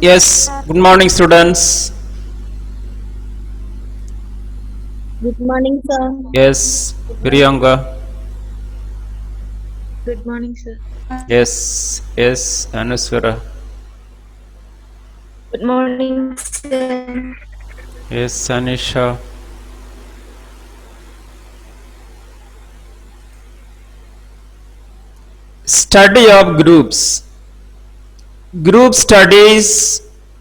Yes, good morning, students. Good morning, sir. Yes, Priyanka. Good morning, sir. Yes, Anuswara. Good morning, sir. Yes, Anisha. Study of groups. Group studies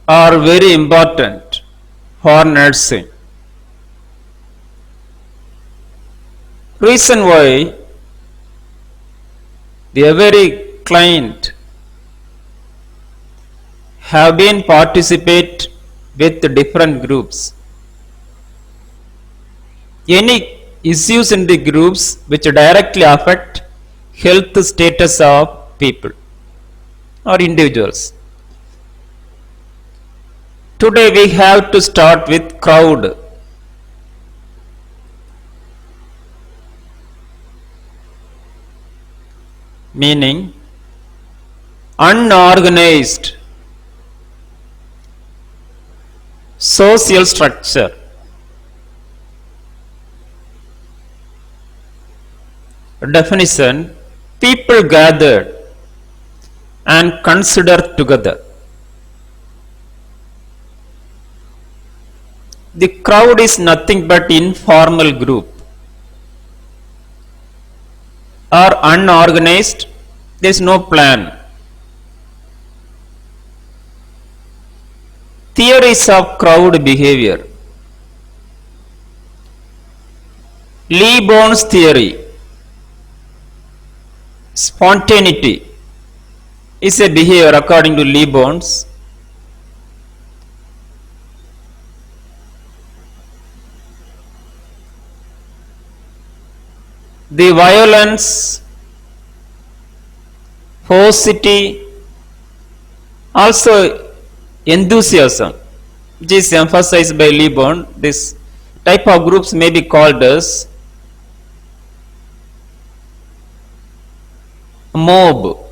are very important for nursing. Reason why the every client have been participate with different groups. Any issues in the groups which directly affect health status of people or individuals. Today we have to start with crowd. Meaning unorganized social structure. Definition: people gathered and considered together. The crowd is nothing but informal group or unorganized. There is no plan. Theories of crowd behavior. Lee Bones theory. Spontaneity is a behavior according to Lee Bones. The violence, ferocity, also enthusiasm, which is emphasized by Lee Bones. This type of groups may be called as mob.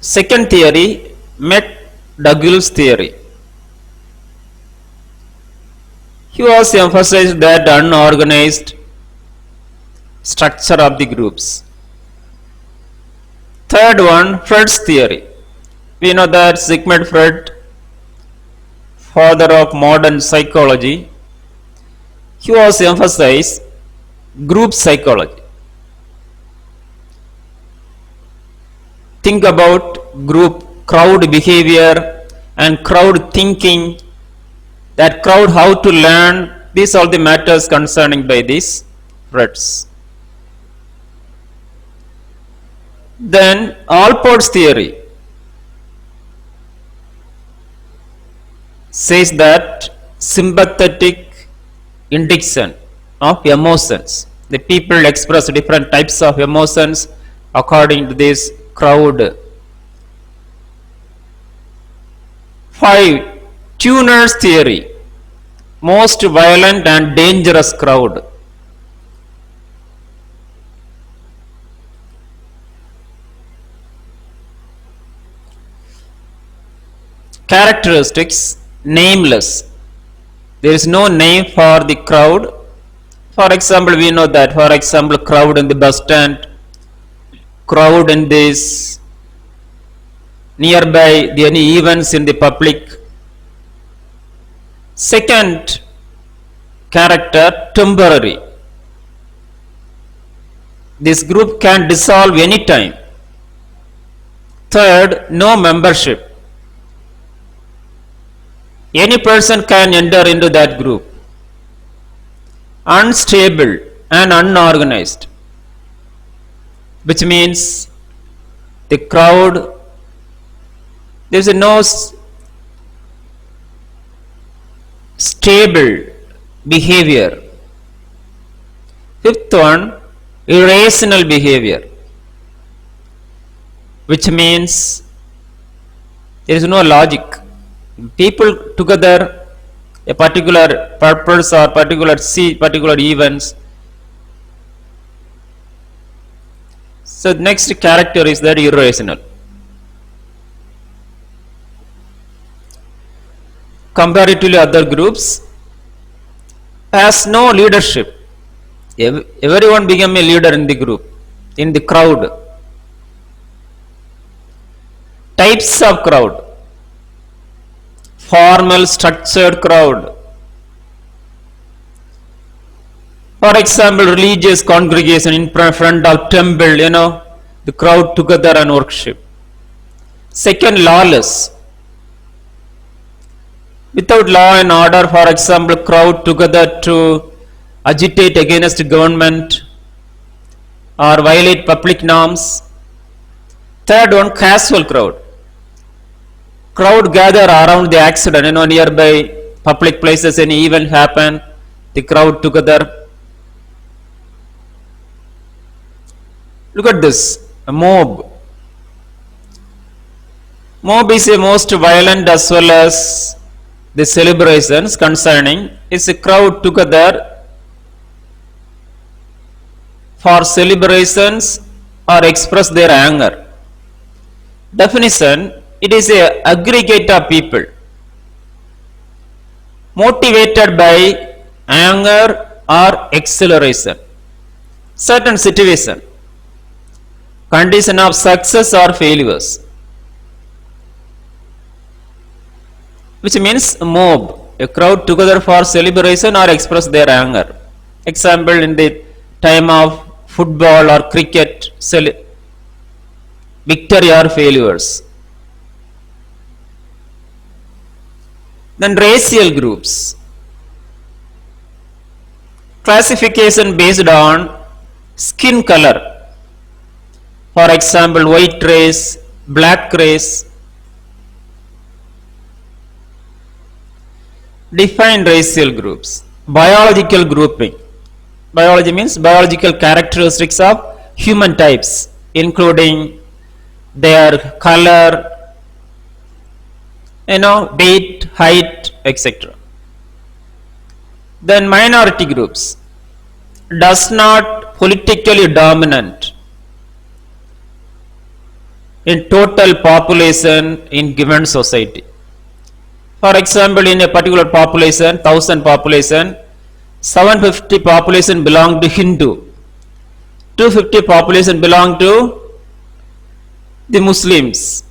Second theory, McDougall's theory. He was emphasized that unorganized structure of the groups. Third one, Freud's theory. We know that Sigmund Freud, father of modern psychology, he was emphasized group psychology. Think about group, crowd behavior and crowd thinking, that crowd how to learn, these are the matters concerning by these Freuds. Then Allport's theory says that sympathetic indication of emotions. The people express different types of emotions according to this crowd. 5. Tuner's theory. Most violent and dangerous crowd. Characteristics nameless. There is no name for the crowd. For example, we know that, for example, crowd in the bus stand, crowd in this nearby the any events in the public. Second character, temporary. This group can dissolve anytime. Third, no membership. Any person can enter into that group. Unstable and unorganized, which means the crowd, there is no stable behavior. Fifth one, irrational behavior, which means there is no logic. People together, a particular purpose or particular see particular events. So next character is that irrational. comparatively other groups, has no leadership. Everyone became a leader in the group, in the crowd. Types of crowd: formal structured crowd. For example, religious congregation in front of temple, the crowd together and worship. Second, lawless. Without law and order, for example, crowd together to agitate against government or violate public norms. Third one, casual crowd. Crowd gather around the accident, nearby public places, any event happen, the crowd together. Look at this, a mob. Mob is a most violent as well as the celebrations concerning is a crowd together for celebrations or express their anger. Definition: it is a aggregate of people motivated by anger or acceleration, certain situation, condition of success or failures, which means a mob, a crowd together for celebration or express their anger. Example, in the time of football or cricket, victory or failures. Then racial groups. Classification based on skin color. For example, white race, black race. Define racial groups. Biological grouping. Biology means biological characteristics of human types, including their color, weight, height, etc. Then minority groups. Does not politically dominant in total population in given society. For example, in a particular population, 1000 population, 750 population belong to Hindu, 250 population belong to the Muslims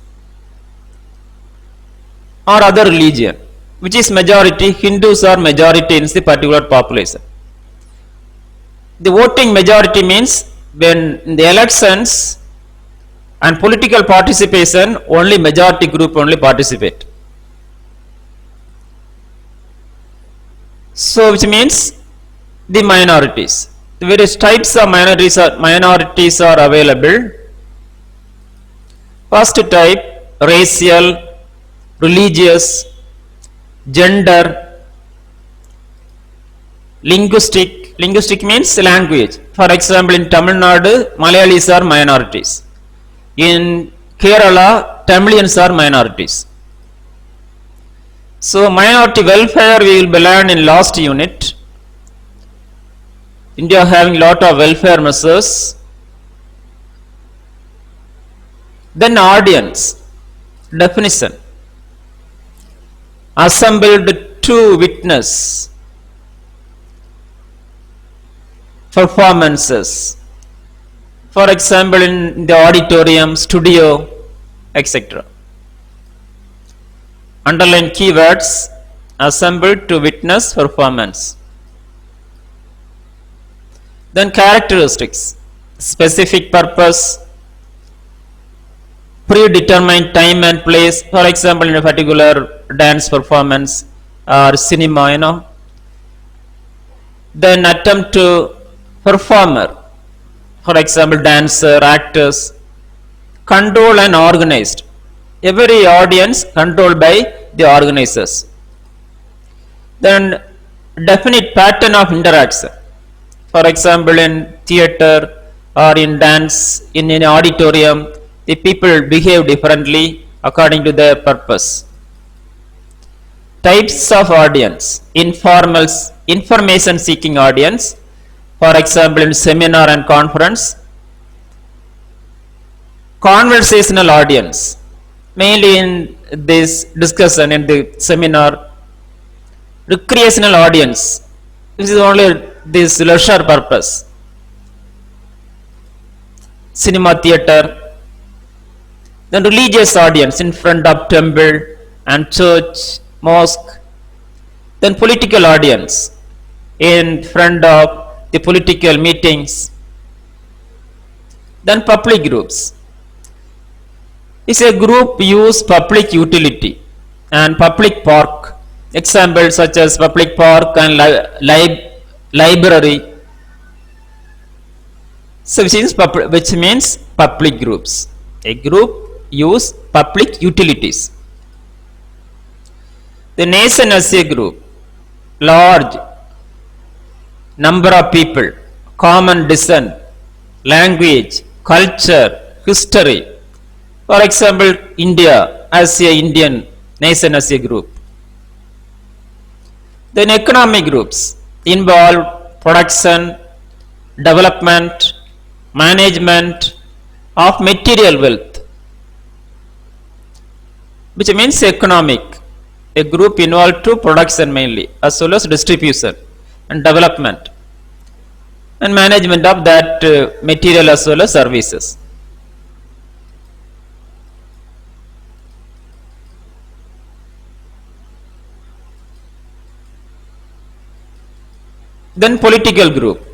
or other religion. Which is majority? Hindus are majority in the particular population. The voting majority means when in the elections and political participation, only majority group only participate. So which means the minorities. The various types of minorities are available. First type, racial, religious, gender, linguistic. Linguistic means language. For example, in Tamil Nadu, Malayalis are minorities. In Kerala, Tamilians are minorities. So minority welfare we will learn in last unit. India having lot of welfare measures. Then audience. Definition: assembled to witness performances. For example, in the auditorium, studio, etc. Underline keywords: assembled to witness performance. Then characteristics: specific purpose, predetermined time and place. For example, in a particular dance performance or cinema, Then attempt to performer. For example, dancer, actors. Control and organized. Every audience controlled by the organizers. Then definite pattern of interaction. For example, in theater or in dance, in an auditorium, the people behave differently according to their purpose. Types of audience: informal, information seeking audience. For example, in seminar and conference. Conversational audience, mainly in this discussion in the seminar recreational audience. This is only this leisure purpose. Cinema theater. Then religious audience in front of temple and church, mosque. Then political audience in front of the political meetings. Then public groups. Is a group use public utility and public park. Examples such as public park and library. So which means public groups. A group use public utilities. The nation as a group, large number of people, common descent, language, culture, history. For example, India as a Indian nation as a group. Then economic groups involve production, development, management of material wealth, which means economic. A group involved to production mainly, as well as distribution and development and management of that material as well as services. Then political group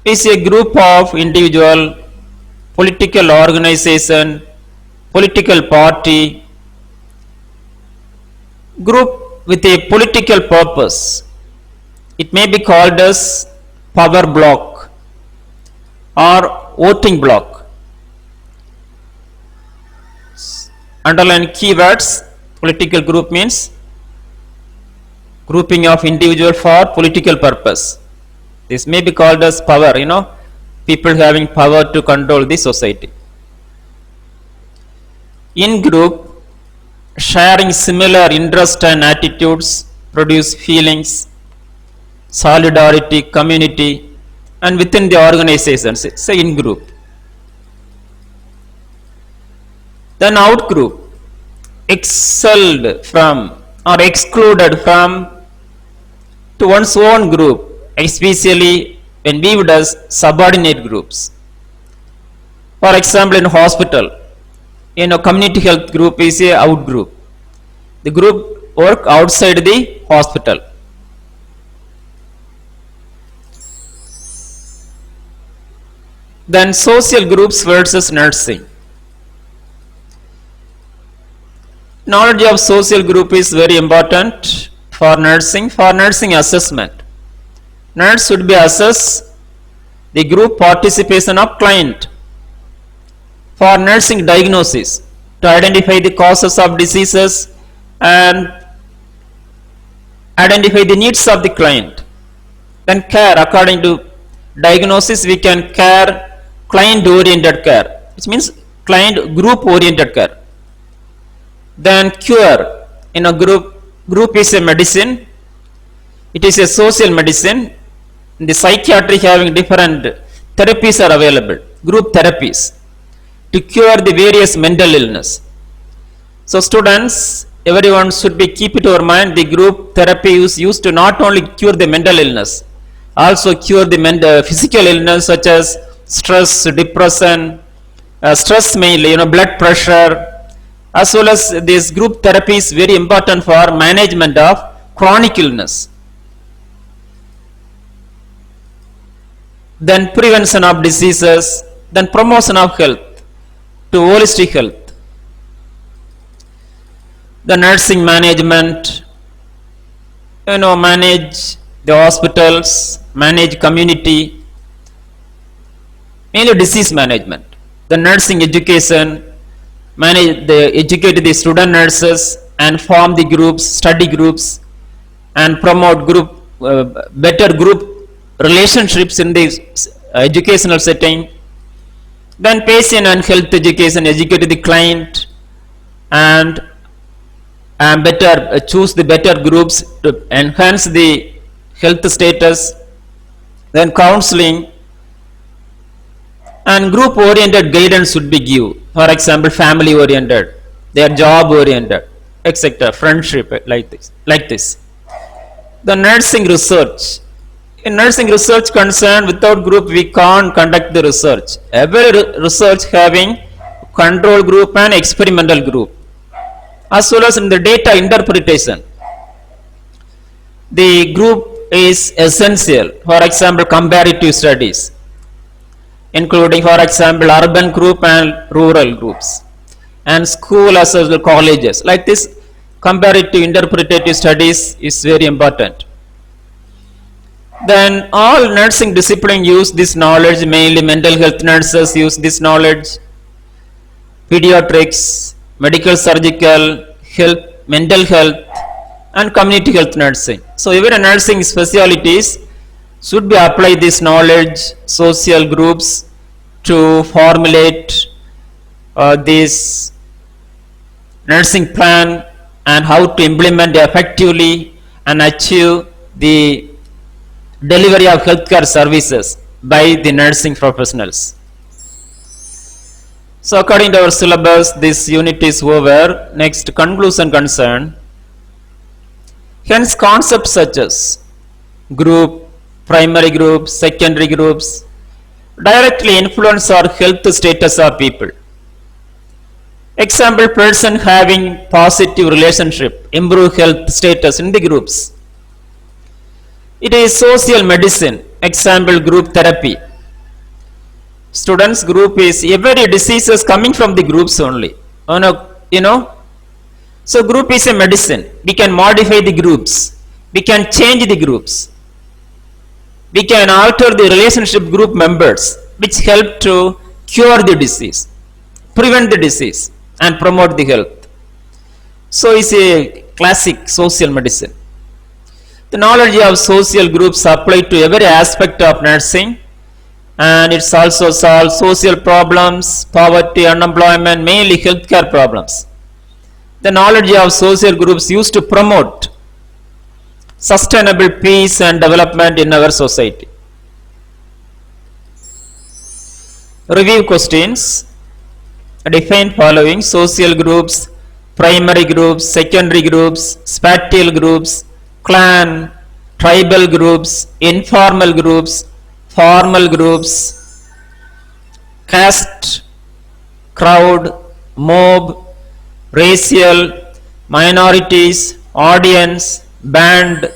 is a group of individual, political organization, political party, group with a political purpose. It may be called as power block or voting block. Underline keywords. Political group means grouping of individual for political purpose. This may be called as power, people having power to control the society. In group, sharing similar interests and attitudes produce feelings, solidarity, community, and within the organizations, it's in group. Then out group, excelled from or excluded from to one's own group, especially when viewed as subordinate groups. For example, in hospital, community health group is a out group. The group work outside the hospital. Then social groups versus nursing. Knowledge of social group is very important for nursing assessment. Nurse should be assess the group participation of client. For nursing diagnosis, to identify the causes of diseases and identify the needs of the client. Then care, according to diagnosis, we can care client oriented care, which means client group oriented care. Then cure, group is a medicine, it is a social medicine. The psychiatry having different therapies are available, group therapies to cure the various mental illness. So students, everyone should be keep it over mind, the group therapy is used to not only cure the mental illness, also cure the physical illness such as stress, depression, stress mainly, blood pressure, as well as this group therapy is very important for management of chronic illness. Then prevention of diseases, then promotion of health to holistic health. The nursing management, manage the hospitals, manage community, mainly disease management. The nursing education, educate the student nurses and form the groups, study groups, and promote better group relationships in the educational setting. Then patient and health education, educate the client and better choose the better groups to enhance the health status. Then counseling and group oriented guidance should be given. For example, family oriented, their job oriented, etc. Friendship, like this. The nursing research. In nursing research concern, without group we can't conduct the research. Every research having control group and experimental group, as well as in the data interpretation. The group is essential. For example, comparative studies, including, for example, urban group and rural groups, and school as well as colleges. Like this, comparative interpretative studies is very important. Then all nursing discipline use this knowledge, mainly mental health nurses use this knowledge, pediatrics, medical surgical, health, mental health, and community health nursing. So every nursing specialties should be apply this knowledge, social groups, to formulate this nursing plan and how to implement effectively and achieve the delivery of healthcare services by the nursing professionals. So according to our syllabus, this unit is over. Next, conclusion concern. Hence concepts such as group, primary groups, secondary groups directly influence our health status of people. Example, person having positive relationship improve health status in the groups. It is social medicine. Example, group therapy. Students, group is every disease is coming from the groups only. You know. So group is a medicine. We can modify the groups. We can change the groups. We can alter the relationship group members, which help to cure the disease, prevent the disease, and promote the health. So it's a classic social medicine. The knowledge of social groups apply to every aspect of nursing, and it's also solve social problems, poverty, unemployment, mainly healthcare problems. The knowledge of social groups used to promote sustainable peace and development in our society. Review questions. Define following: social groups, primary groups, secondary groups, spatial groups, clan, tribal groups, informal groups, formal groups, caste, crowd, mob, racial, minorities, audience, band,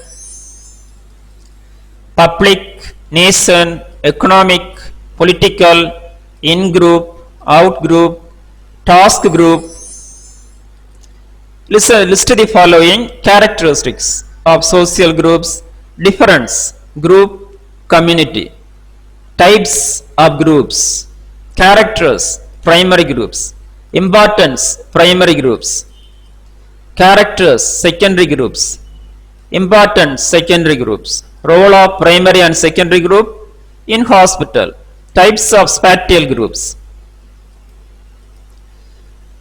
public, nation, economic, political, in-group, out-group, task group. List the following characteristics of social groups: difference, group, community. Types of groups: characters, primary groups. Importance, primary groups. Characters, secondary groups. Importance, secondary groups. Role of primary and secondary group in hospital. Types of spatial groups.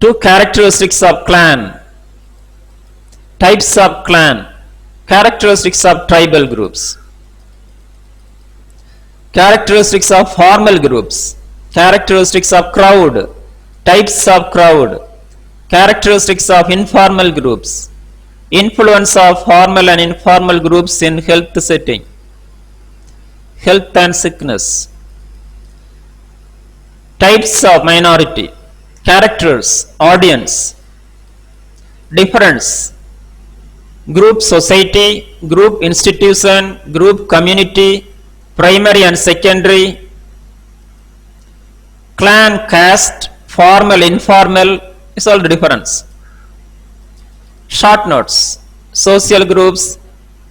Two characteristics of clan. Types of clan. Characteristics of tribal groups. Characteristics of formal groups. Characteristics of crowd. Types of crowd. Characteristics of informal groups. Influence of formal and informal groups in health setting. Health and sickness. Types of minority. Characters, audience. Difference: group society, group institution, group community, primary and secondary, clan, caste, formal, informal, is all the difference. Short notes: social groups,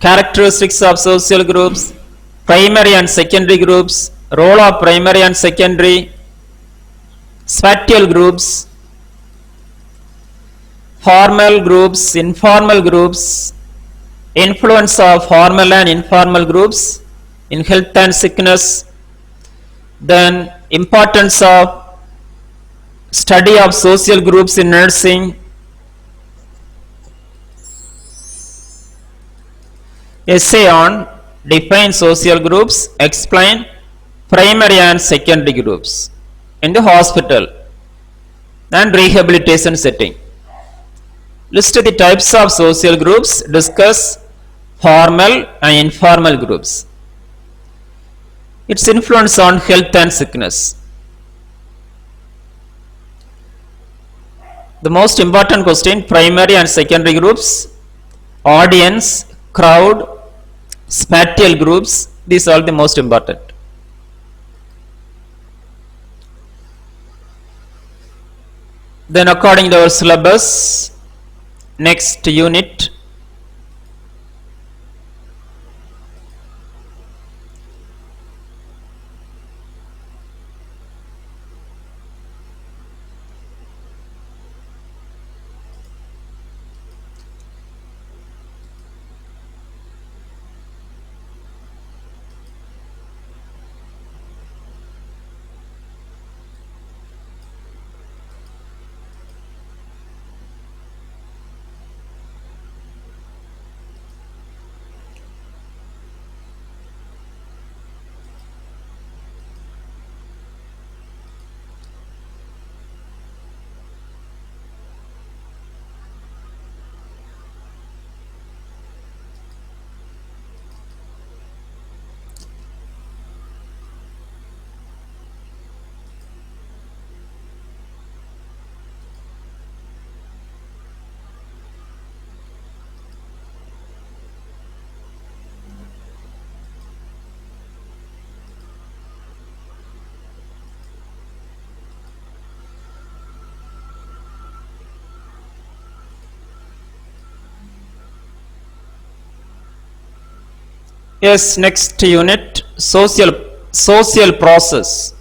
characteristics of social groups, primary and secondary groups, role of primary and secondary, spatial groups, formal groups, informal groups, influence of formal and informal groups in health and sickness, then importance of study of social groups in nursing, essay on define social groups, explain primary and secondary groups in the hospital and rehabilitation setting. List the types of social groups, discuss formal and informal groups. Its influence on health and sickness. The most important question, primary and secondary groups, audience, crowd, spatial groups, these are the most important. Then according to our syllabus, next unit, yes, next unit, social process.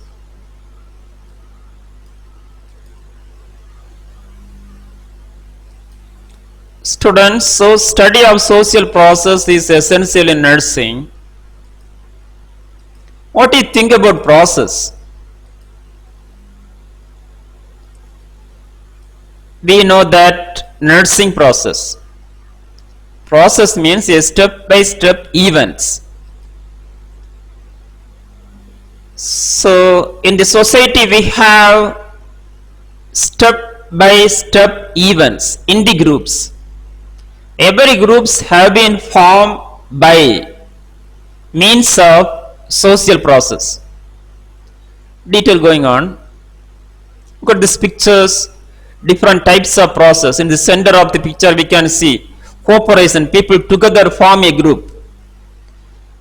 Students, so study of social process is essential in nursing. What do you think about process? We know that nursing process. Process means a step-by-step events. So in the society we have step-by-step events in the groups. Every groups have been formed by means of social process. Detail going on. Look at these pictures, different types of process. In the center of the picture we can see cooperation, people together form a group.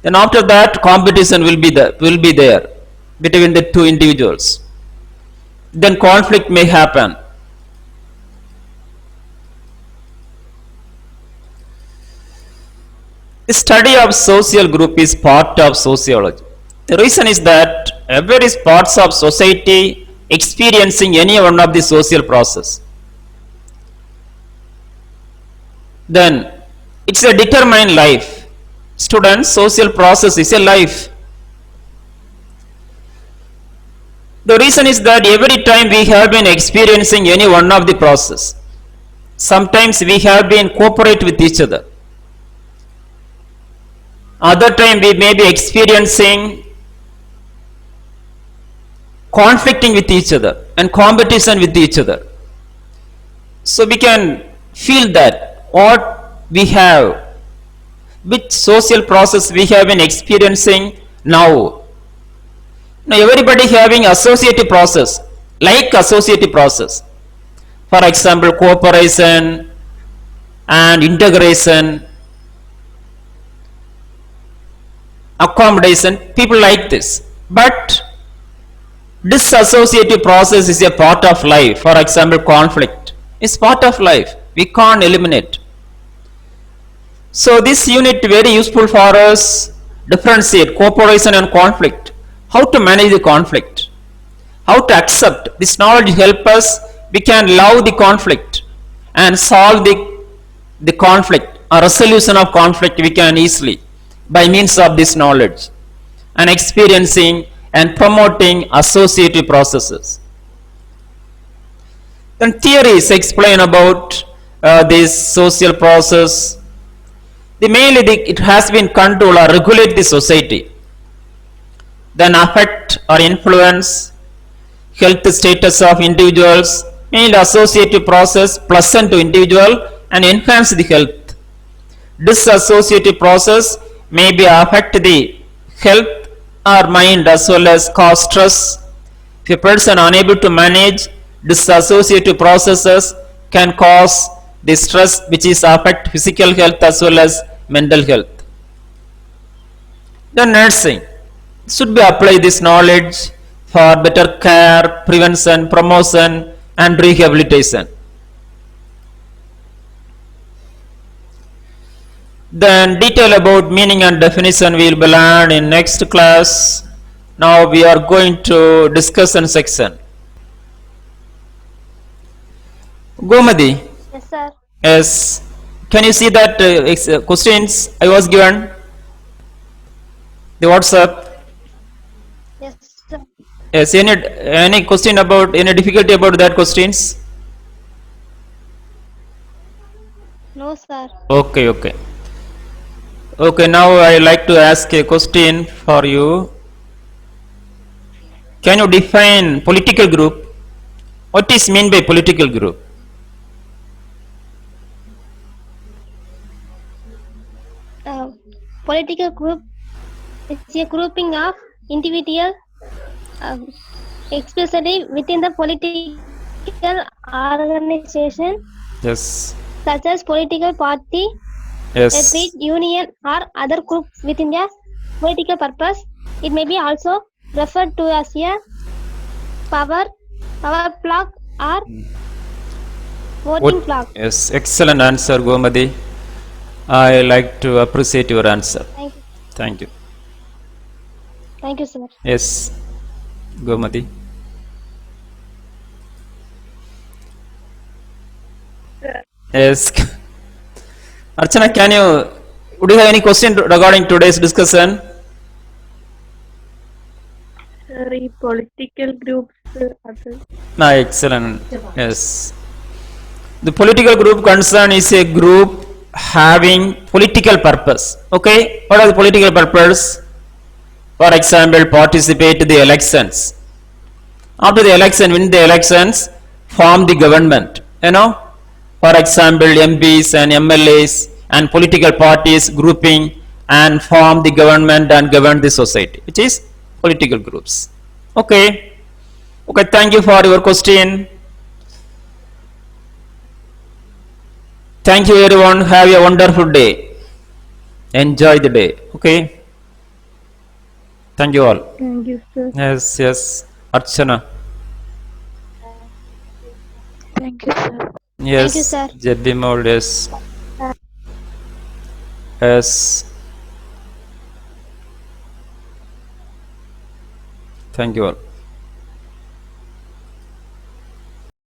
Then after that competition will be there between the two individuals. Then conflict may happen. The study of social group is part of sociology. The reason is that every parts of society experiencing any one of the social process. Then it's a determined life. Students, social process is a life. The reason is that every time we have been experiencing any one of the process, sometimes we have been cooperate with each other. Other time we may be experiencing conflicting with each other and competition with each other. So we can feel that what we have, which social process we have been experiencing now. Now everybody having associative process, like associative process. For example, cooperation and integration, accommodation, people like this. But disassociative process is a part of life. For example, conflict is part of life. We can't eliminate. So this unit very useful for us, differentiate cooperation and conflict. How to manage the conflict, how to accept. This knowledge help us, we can love the conflict and solve the conflict or resolution of conflict we can easily by means of this knowledge and experiencing and promoting associative processes. Then theories explain about this social process. It has been control or regulate the society. Then affect or influence health status of individuals, mainly associative process pleasant to individual and enhance the health. Dissociative process may be affect the health or mind as well as cause stress. If a person unable to manage dissociative processes can cause the stress which is affect physical health as well as mental health. The nursing should be apply this knowledge for better care, prevention, promotion and rehabilitation. Then detail about meaning and definition we will be learned in next class. Now we are going to discussion section. Gomadi, Yes, sir. yes, can you see that questions I was given? The WhatsApp. Yes, sir. Yes, any question about any difficulty about that questions? No, sir. Okay, okay. Okay, now I like to ask a question for you. Can you define political group? What is mean by political group? Uh, Political group is a grouping of individual, uh, especially within the political organization, Yes. such as political party, a Yes. trade union, or other group within a political purpose. It may be also referred to as a power block or voting block. Yes, excellent answer, Gomadi. I like to appreciate your answer. Thank you. Thank you. Thank you, sir. Yes, Gomadi. Yes. Archana, would you have any question regarding today's discussion? ഈ political groups അത് Excellent. Yes. The political group concern is a group having political purpose. Okay, what are the political purpose? For example, participate in the elections. After the election, win the elections, form the government. You know, for example, MPs and MLAs and political parties grouping and form the government and govern the society, which is political groups. Okay. Okay, thank you for your question. Thank you everyone. Have a wonderful day. Enjoy the day. Okay. Thank you all. Thank you sir Yes, yes. Archana. Thank you sir Yes. you, sir. Jebimol, yes. Yes. Thank you all.